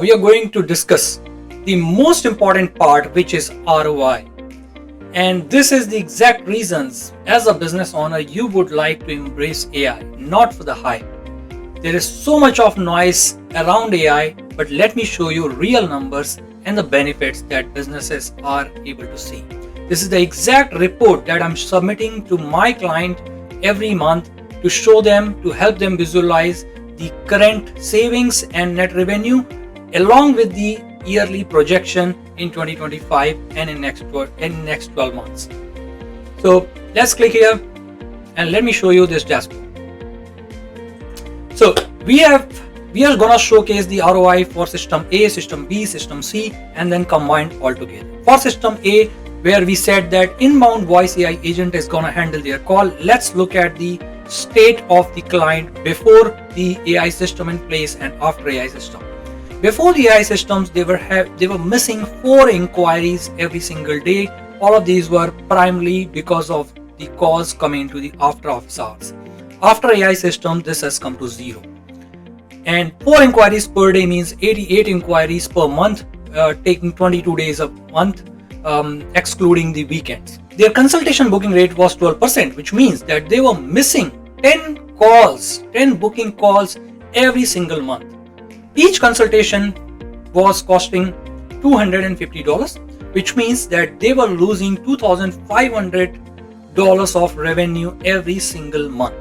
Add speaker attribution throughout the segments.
Speaker 1: We are going to discuss the most important part, which is ROI. And this is the exact reasons as a business owner you would like to embrace AI, not for the hype. There is so much of noise around AI, but let me show you real numbers and the benefits that businesses are able to see. This is the exact report that I'm submitting to my client every month to show them, to help them visualize the current savings and net revenue along with the yearly projection in 2025 and in next 12 months. So let's click here and let me show you this dashboard. So we are gonna showcase the ROI for system A, system B, system C, and then combined all together. For system A, where we said that inbound voice AI agent is gonna handle their call, let's look at the state of the client before the AI system in place and after AI system. Before the AI systems, they were missing 4 inquiries every single day. All of these were primarily because of the calls coming into the after office hours. After AI system, this has come to 0. And 4 inquiries per day means 88 inquiries per month, taking 22 days a month, excluding the weekends. Their consultation booking rate was 12%, which means that they were missing 10 booking calls every single month. Each consultation was costing $250, which means that they were losing $2,500 of revenue every single month.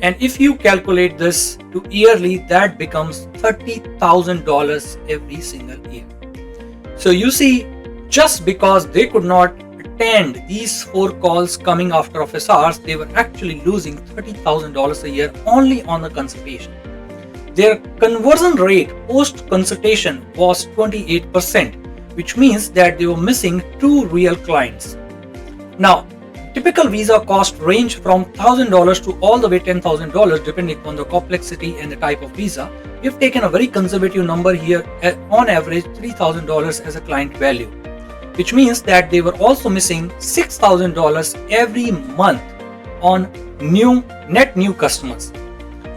Speaker 1: And if you calculate this to yearly, that becomes $30,000 every single year. So you see, just because they could not attend these 4 calls coming after office hours, they were actually losing $30,000 a year only on the consultation. Their conversion rate post consultation was 28%, which means that they were missing 2 real clients. Now, typical visa cost range from $1,000 to all the way $10,000 depending on the complexity and the type of visa. We've taken a very conservative number here at on average $3,000 as a client value, which means that they were also missing $6,000 every month on net new customers.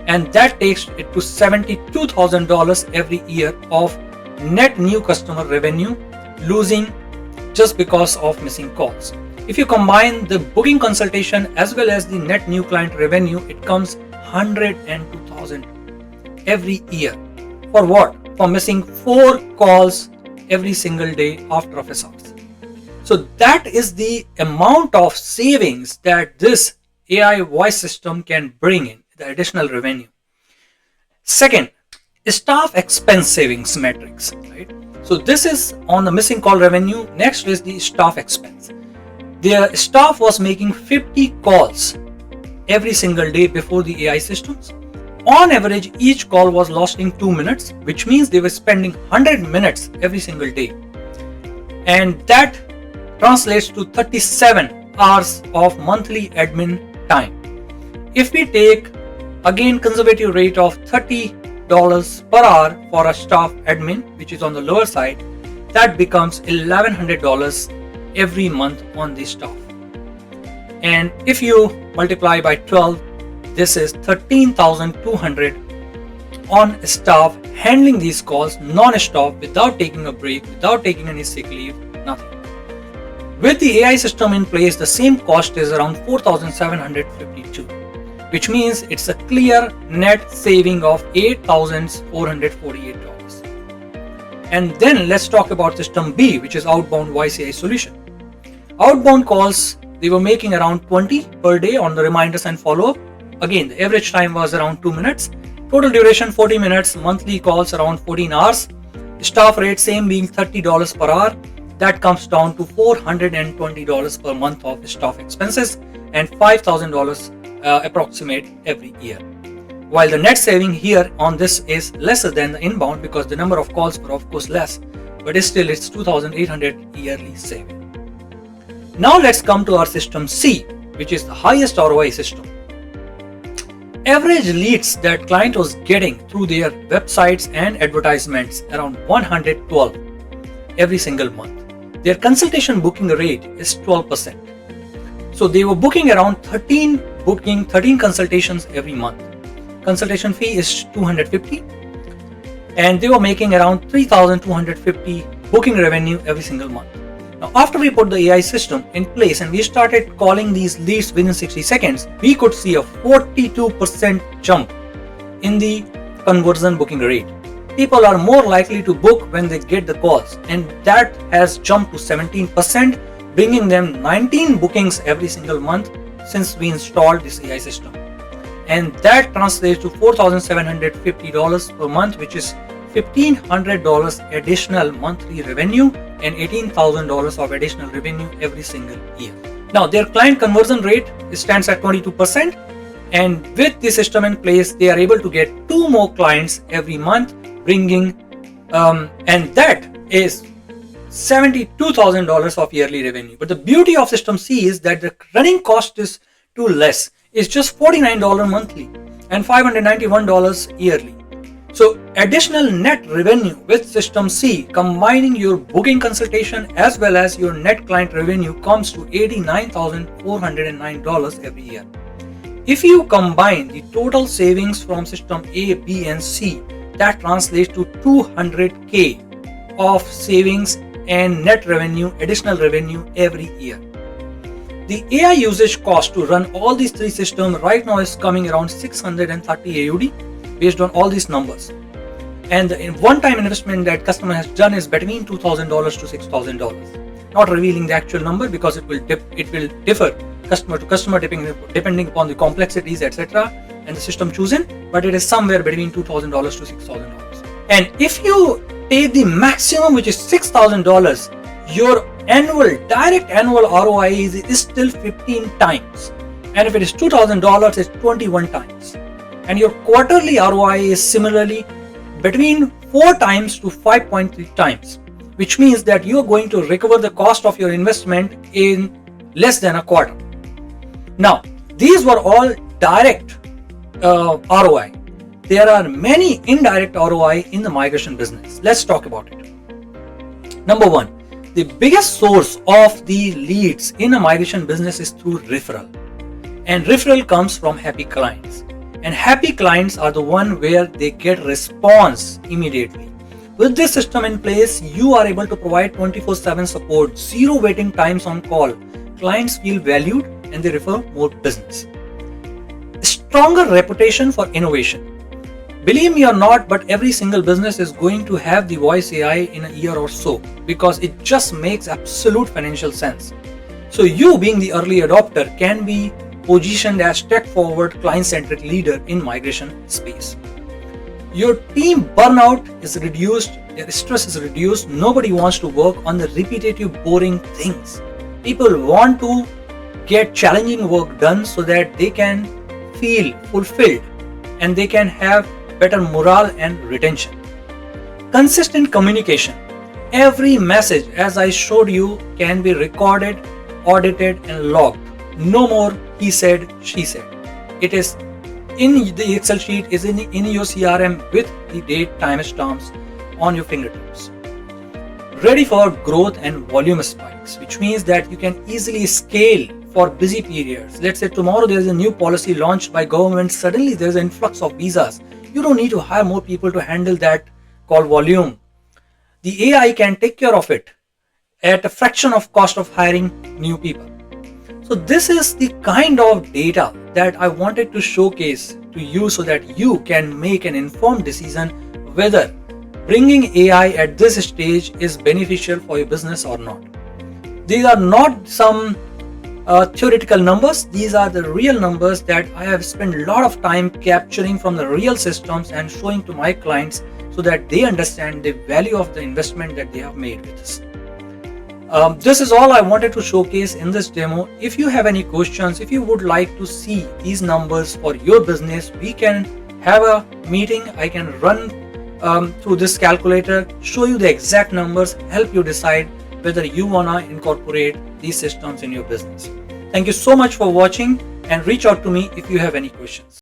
Speaker 1: And that takes it to $72,000 every year of net new customer revenue losing just because of missing calls. If you combine the booking consultation as well as the net new client revenue, it comes $102,000 every year. For what? For missing 4 calls every single day after office hours. So that is the amount of savings that this AI voice system can bring in, the additional revenue. Second, staff expense savings metrics, right? So this is on the missing call revenue. Next is the staff expense. Their staff was making 50 calls every single day before the AI systems. On average, each call was lasting 2 minutes, which means they were spending 100 minutes every single day. And that translates to 37 hours of monthly admin time. If we take again conservative rate of $30 per hour for a staff admin, which is on the lower side, that becomes $1,100 every month on the staff. And if you multiply by 12, this is $13,200 on staff handling these calls non-stop without taking a break, without taking any sick leave, nothing. With the AI system in place, the same cost is around $4,752, which means it's a clear net saving of $8,448. And then let's talk about system B, which is outbound voice AI solution. Outbound calls, they were making around 20 per day on the reminders and follow-up. Again, the average time was around 2 minutes. Total duration 40 minutes, monthly calls around 14 hours. Staff rate same being $30 per hour. That comes down to $420 per month of staff expenses and $5,000 approximate every year. While the net saving here on this is lesser than the inbound because the number of calls were of course less, but still it's $2,800 yearly saving. Now let's come to our system C, which is the highest ROI system. Average leads that client was getting through their websites and advertisements around 112 every single month. Their consultation booking rate is 12%. So they were booking around 13 consultations every month. Consultation fee is $250. and they were making around 3,250 booking revenue every single month. Now, after we put the AI system in place and we started calling these leads within 60 seconds, we could see a 42% jump in the conversion booking rate. People are more likely to book when they get the calls, and that has jumped to 17%, bringing them 19 bookings every single month since we installed this AI system. And that translates to $4,750 per month, which is $1,500 additional monthly revenue and $18,000 of additional revenue every single year. Now, their client conversion rate stands at 22%, and with the system in place, they are able to get 2 more clients every month, bringing and that is $72,000 of yearly revenue. But the beauty of System C is that the running cost is too less. It's just $49 monthly and $591 yearly. So additional net revenue with System C, combining your booking consultation as well as your net client revenue, comes to $89,409 every year. If you combine the total savings from System A, B and C, that translates to $200K of savings and net revenue, additional revenue every year. The AI usage cost to run all these 3 systems right now is coming around 630 AUD based on all these numbers. And the one-time investment that customer has done is between $2,000 to $6,000. Not revealing the actual number because it will differ customer to customer depending upon the complexities, etc. and the system chosen, but it is somewhere between $2,000 to $6,000. And if you take the maximum, which is $6,000, your direct annual ROI is still 15 times. And if it is $2,000, it's 21 times. And your quarterly ROI is similarly between 4 times to 5.3 times, which means that you are going to recover the cost of your investment in less than a quarter. Now, these were all direct ROI. There are many indirect ROI in the migration business. Let's talk about it. Number 1, the biggest source of the leads in a migration business is through referral. And referral comes from happy clients. And happy clients are the one where they get response immediately. With this system in place, you are able to provide 24/7 support, 0 waiting times on call. Clients feel valued and they refer more business. Stronger reputation for innovation. Believe me or not, but every single business is going to have the voice AI in a year or so because it just makes absolute financial sense. So you, being the early adopter, can be positioned as tech-forward, client-centric leader in migration space. Your team burnout is reduced, their stress is reduced. Nobody wants to work on the repetitive, boring things. People want to get challenging work done so that they can feel fulfilled and they can have better morale and retention. Consistent communication. Every message, as I showed you, can be recorded, audited and logged. No more he said, she said. It is in the Excel sheet, is in your CRM with the date, timestamps on your fingertips. Ready for growth and volume spikes, which means that you can easily scale for busy periods. Let's say tomorrow there is a new policy launched by government. Suddenly there is an influx of visas. You don't need to hire more people to handle that called volume. The AI can take care of it at a fraction of cost of hiring new people. So this is the kind of data that I wanted to showcase to you so that you can make an informed decision whether bringing AI at this stage is beneficial for your business or not. These are not some theoretical numbers. These are the real numbers that I have spent a lot of time capturing from the real systems and showing to my clients so that they understand the value of the investment that they have made with this. This is all I wanted to showcase in this demo. If you have any questions, if you would like to see these numbers for your business, we can have a meeting. I can run through this calculator, show you the exact numbers, help you decide whether you want to incorporate these systems in your business. Thank you so much for watching and reach out to me if you have any questions.